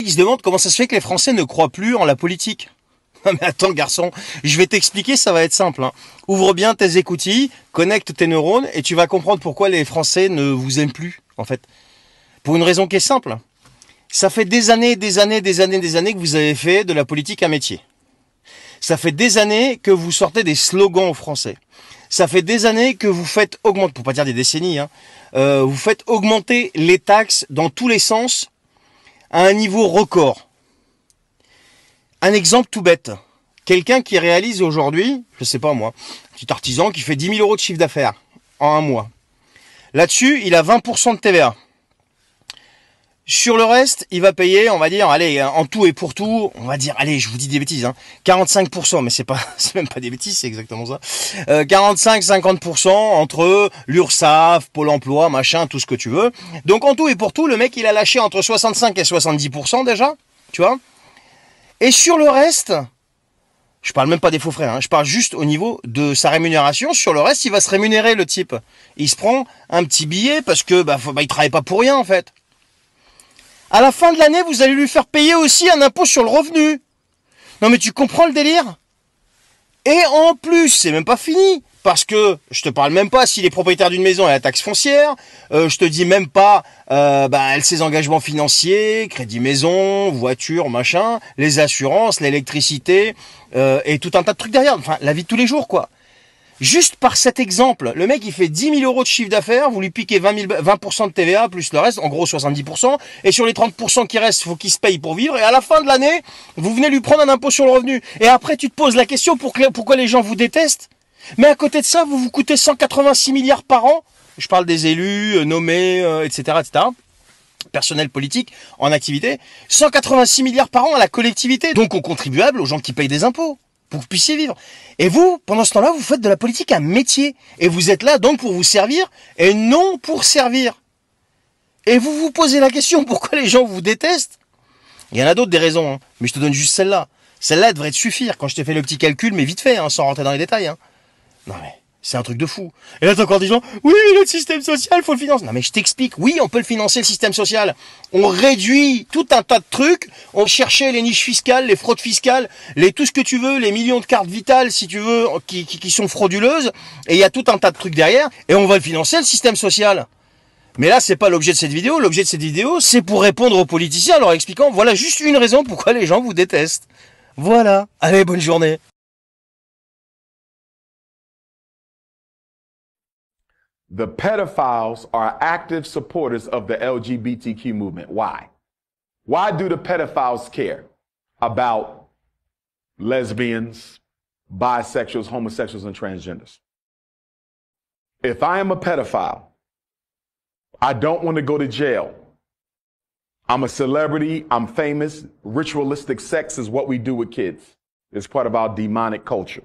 Ils se demandent comment ça se fait que les Français ne croient plus en la politique. Non mais attends garçon, je vais t'expliquer, ça va être simple. Hein. Ouvre bien tes écoutilles, connecte tes neurones et tu vas comprendre pourquoi les Français ne vous aiment plus, en fait. Pour une raison qui est simple. Ça fait des années que vous avez fait de la politique un métier. Ça fait des années que vous sortez des slogans aux Français. Ça fait des années que vous faites augmenter, pour pas dire des décennies, hein, vous faites augmenter les taxes dans tous les sens à un niveau record. Un exemple tout bête. Quelqu'un qui réalise aujourd'hui, je sais pas moi, un petit artisan qui fait 10 000 euros de chiffre d'affaires en un mois. Là-dessus, il a 20% de TVA. Sur le reste, il va payer, on va dire, allez, en tout et pour tout, on va dire, allez, je vous dis des bêtises, hein, 45%, mais c'est même pas des bêtises, c'est exactement ça. 45-50% entre l'URSSAF, Pôle emploi, machin, tout ce que tu veux. Donc en tout et pour tout, le mec, il a lâché entre 65 et 70% déjà, tu vois. Et sur le reste, je parle même pas des faux frais, hein, je parle juste au niveau de sa rémunération. Sur le reste, il va se rémunérer, le type. Il se prend un petit billet parce que il travaille pas pour rien, en fait. À la fin de l'année, vous allez lui faire payer aussi un impôt sur le revenu. Non mais tu comprends le délire? Et en plus, c'est même pas fini. Parce que je te parle même pas s'il est propriétaire d'une maison et la taxe foncière. Je te dis même pas ses engagements financiers, crédit maison, voiture, machin, les assurances, l'électricité et tout un tas de trucs derrière. Enfin, la vie de tous les jours, quoi. Juste par cet exemple, le mec il fait 10 000 euros de chiffre d'affaires, vous lui piquez 20% de TVA plus le reste, en gros 70%, et sur les 30% qui restent, il faut qu'il se paye pour vivre, et à la fin de l'année, vous venez lui prendre un impôt sur le revenu. Et après tu te poses la question pourquoi les gens vous détestent. Mais à côté de ça, vous coûtez 186 milliards par an, je parle des élus, nommés, etc., etc., personnel politique en activité, 186 milliards par an à la collectivité, donc aux contribuables, aux gens qui payent des impôts, pour que vous puissiez vivre. Et vous, pendant ce temps-là, vous faites de la politique un métier. Et vous êtes là donc pour vous servir et non pour servir. Et vous vous posez la question pourquoi les gens vous détestent. Il y en a d'autres des raisons, hein, mais je te donne juste celle-là. Celle-là, elle devrait te suffire quand je t'ai fait le petit calcul, mais vite fait, hein, sans rentrer dans les détails. Hein. Non mais, c'est un truc de fou. Et là, t'as encore des gens, oui, notre système social, faut le financer. Non mais je t'explique, oui, on peut le financer, le système social. On réduit tout un tas de trucs, on cherchait les niches fiscales, les fraudes fiscales, tout ce que tu veux, les millions de cartes vitales, si tu veux, qui sont frauduleuses, et il y a tout un tas de trucs derrière, et on va le financer, le système social. Mais là, c'est pas l'objet de cette vidéo. L'objet de cette vidéo, c'est pour répondre aux politiciens en leur expliquant, voilà juste une raison pourquoi les gens vous détestent. Voilà. Allez, bonne journée. The pedophiles are active supporters of the LGBTQ movement. Why? Why do the pedophiles care about lesbians, bisexuals, homosexuals, and transgenders? If I am a pedophile, I don't want to go to jail. I'm a celebrity, I'm famous. Ritualistic sex is what we do with kids. It's part of our demonic culture.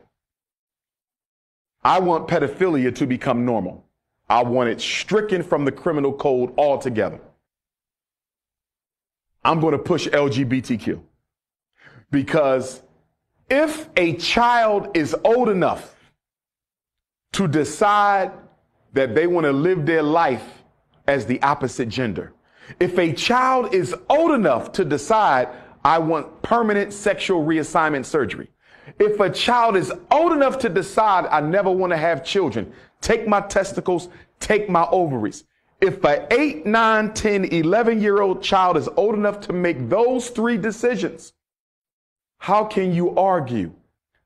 I want pedophilia to become normal. I want it stricken from the criminal code altogether. I'm going to push LGBTQ because if a child is old enough to decide that they want to live their life as the opposite gender, if a child is old enough to decide I want permanent sexual reassignment surgery, if a child is old enough to decide I never want to have children, take my testicles, take my ovaries. If an 8, 9, 10, 11-year-old child is old enough to make those three decisions, how can you argue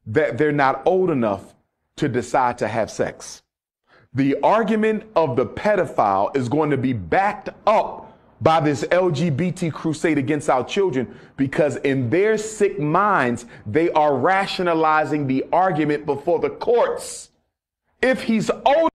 that they're not old enough to decide to have sex? The argument of the pedophile is going to be backed up by this LGBT crusade against our children because in their sick minds, they are rationalizing the argument before the courts. If he's old